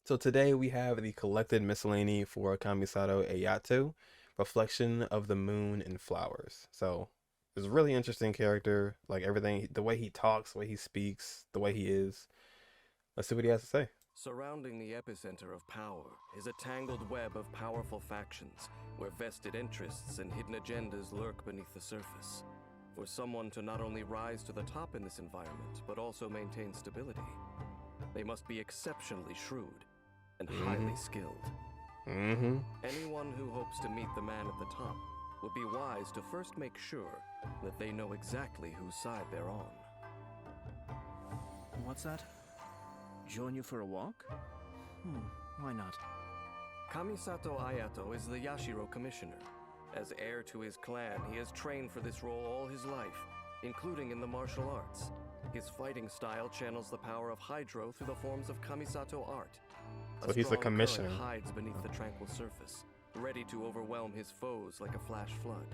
So today we have the collected miscellany for Kamisato Ayato, Reflection of the Moon and Flowers. So it's a really interesting character, like everything, the way he talks, the way he speaks, the way he is. Let's see what he has to say. Surrounding the epicenter of power is a tangled web of powerful factions, where vested interests and hidden agendas lurk beneath the surface. For someone to not only rise to the top in this environment, but also maintain stability, they must be exceptionally shrewd and highly skilled. Anyone who hopes to meet the man at the top would be wise to first make sure that they know exactly whose side they're on. What's that? Join you for a walk? Why not? Kamisato Ayato is the Yashiro commissioner. As heir to his clan, he has trained for this role all his life, including in the martial arts. His fighting style channels the power of Hydro through the forms of Kamisato art. So he's a commissioner. Hides beneath the tranquil surface, ready to overwhelm his foes like a flash flood.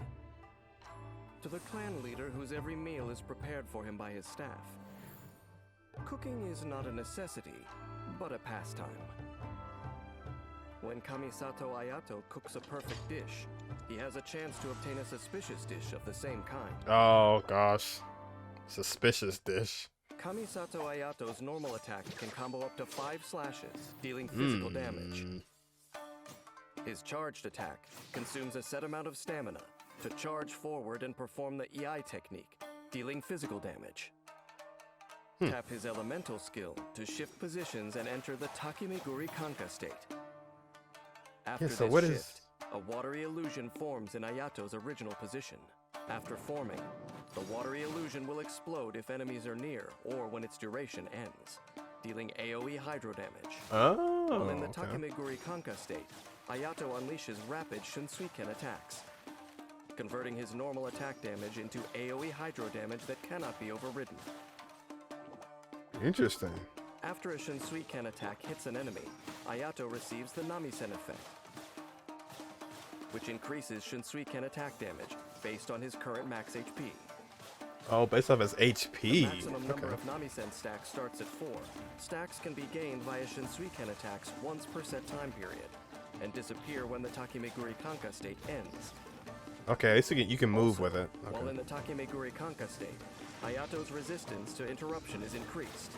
To the clan leader whose every meal is prepared for him by his staff, cooking is not a necessity, but a pastime. When Kamisato Ayato cooks a perfect dish, he has a chance to obtain a suspicious dish of the same kind. Oh gosh, suspicious dish. Kamisato Ayato's normal attack can combo up to 5 slashes, dealing physical damage. His charged attack consumes a set amount of stamina to charge forward and perform the EI technique, dealing physical damage. Tap his elemental skill to shift positions and enter the Takemiguri Kanka state. After this shift, a watery illusion forms in Ayato's original position. After forming, the watery illusion will explode if enemies are near or when its duration ends, dealing AoE hydro damage. While in the Takemiguri Kanka state, Ayato unleashes rapid Shinsuiken attacks, converting his normal attack damage into AoE hydro damage that cannot be overridden. Interesting. After a Shinsuiken attack hits an enemy, Ayato receives the Namisen effect, which increases Shinsuiken attack damage based on his current max HP. Oh, based off his HP. The maximum number of Namisen stacks starts at 4. Stacks can be gained via Shinsuiken attacks once per set time period, and disappear when the Takemiguri Kanka state ends. Okay, so you can move with it. Okay. While in the Takemiguri Kanka state, Ayato's resistance to interruption is increased,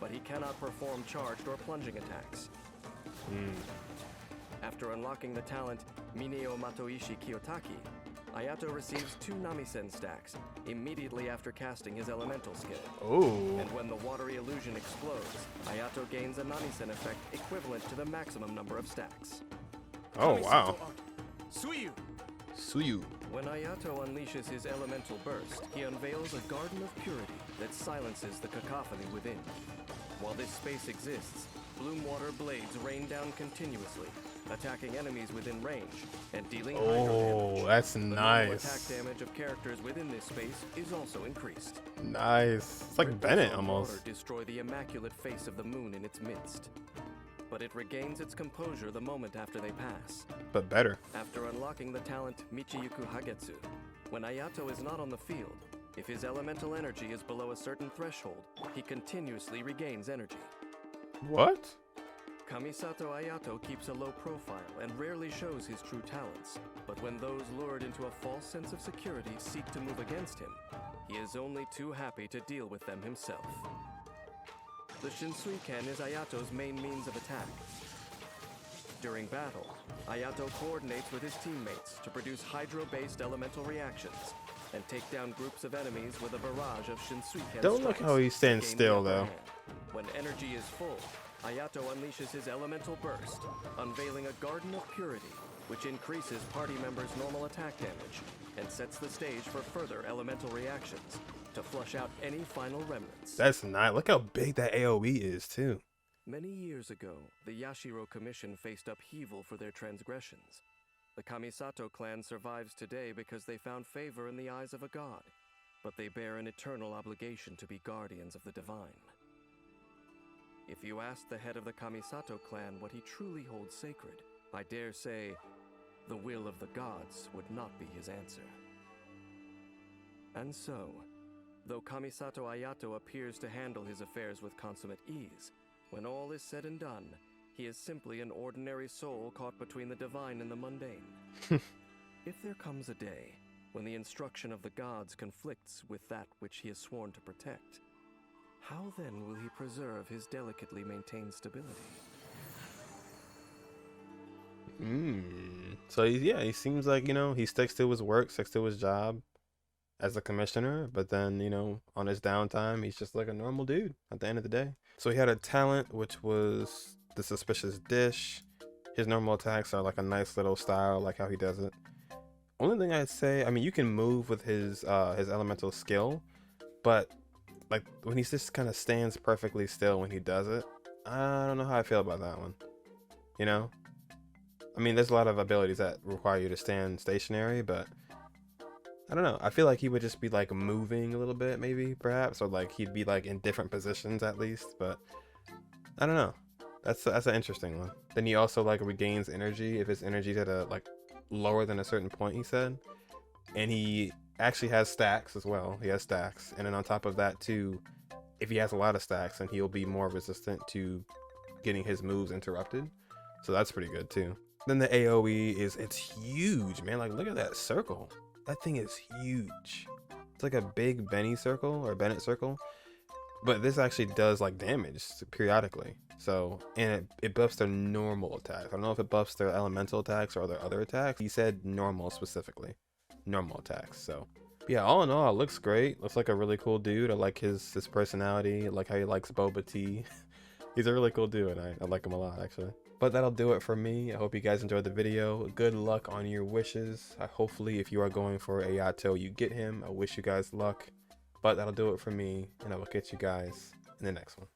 but he cannot perform charged or plunging attacks. After unlocking the talent Mineo Matoishi Kiyotaki, Ayato receives 2 Namisen stacks immediately after casting his elemental skill. And when the watery illusion explodes, Ayato gains a Namisen effect equivalent to the maximum number of stacks. Oh wow. Suyu. When Ayato unleashes his elemental burst, he unveils a garden of purity that silences the cacophony within. While this space exists, bloom water blades rain down continuously, attacking enemies within range and dealing hydro damage. That's The nice. attack damage of characters within this space is also increased. Nice. It's like Ripples Bennett of almost. water destroy the immaculate face of the moon in its midst, but it regains its composure the moment after they pass. But better. After unlocking the talent Michiyuku Hagetsu, when Ayato is not on the field, if his elemental energy is below a certain threshold, he continuously regains energy. What? Kamisato Ayato keeps a low profile and rarely shows his true talents, but when those lured into a false sense of security seek to move against him, he is only too happy to deal with them himself. The Shinsuiken is Ayato's main means of attack. During battle, Ayato coordinates with his teammates to produce hydro-based elemental reactions and take down groups of enemies with a barrage of Shinsuiken Don't look how he's standing strikes to gain still the upper though. hand. When energy is full, Ayato unleashes his elemental burst, unveiling a garden of purity, which increases party members' normal attack damage and sets the stage for further elemental reactions to flush out any final remnants. That's nice. Look how big that AoE is too. Many years ago, the Yashiro Commission faced upheaval for their transgressions. The Kamisato clan survives today because they found favor in the eyes of a god, but they bear an eternal obligation to be guardians of the divine. If you ask the head of the Kamisato clan what he truly holds sacred, I dare say the will of the gods would not be his answer. And so, though Kamisato Ayato appears to handle his affairs with consummate ease, when all is said and done, He is simply an ordinary soul caught between the divine and the mundane. If there comes a day when the instruction of the gods conflicts with that which he has sworn to protect, how then will he preserve his delicately maintained stability? So yeah, he seems like, you know, he sticks to his work, sticks to his job as a commissioner, but then, you know, on his downtime, he's just like a normal dude at the end of the day. So he had a talent, which was the suspicious dish. His normal attacks are like a nice little style, like how he does it. Only thing I'd say, I mean, you can move with his elemental skill, but like when he just kind of stands perfectly still when he does it, I don't know how I feel about that one. You know, I mean, there's a lot of abilities that require you to stand stationary, but I don't know. I feel like he would just be like moving a little bit, maybe, perhaps, or like he'd be like in different positions at least. But I don't know. That's an interesting one. Then he also like regains energy if his energy's at a like lower than a certain point, he said. And he actually has stacks as well. He has stacks, and then on top of that too, if he has a lot of stacks, then he'll be more resistant to getting his moves interrupted. So that's pretty good too. Then the AoE it's huge, man. Like look at that circle. That thing is huge. It's like a big Benny circle or Bennett circle, but this actually does like damage periodically. So, and it buffs their normal attacks. I don't know if it buffs their elemental attacks or their other attacks. He said normal specifically, normal attacks. So yeah, all in all, it looks great. Looks like a really cool dude. I like his personality. I like how he likes boba tea. He's a really cool dude, and I like him a lot actually. But that'll do it for me. I hope you guys enjoyed the video. Good luck on your wishes. Hopefully if you are going for Ayato, you get him. I wish you guys luck. But that'll do it for me, and I will catch you guys in the next one.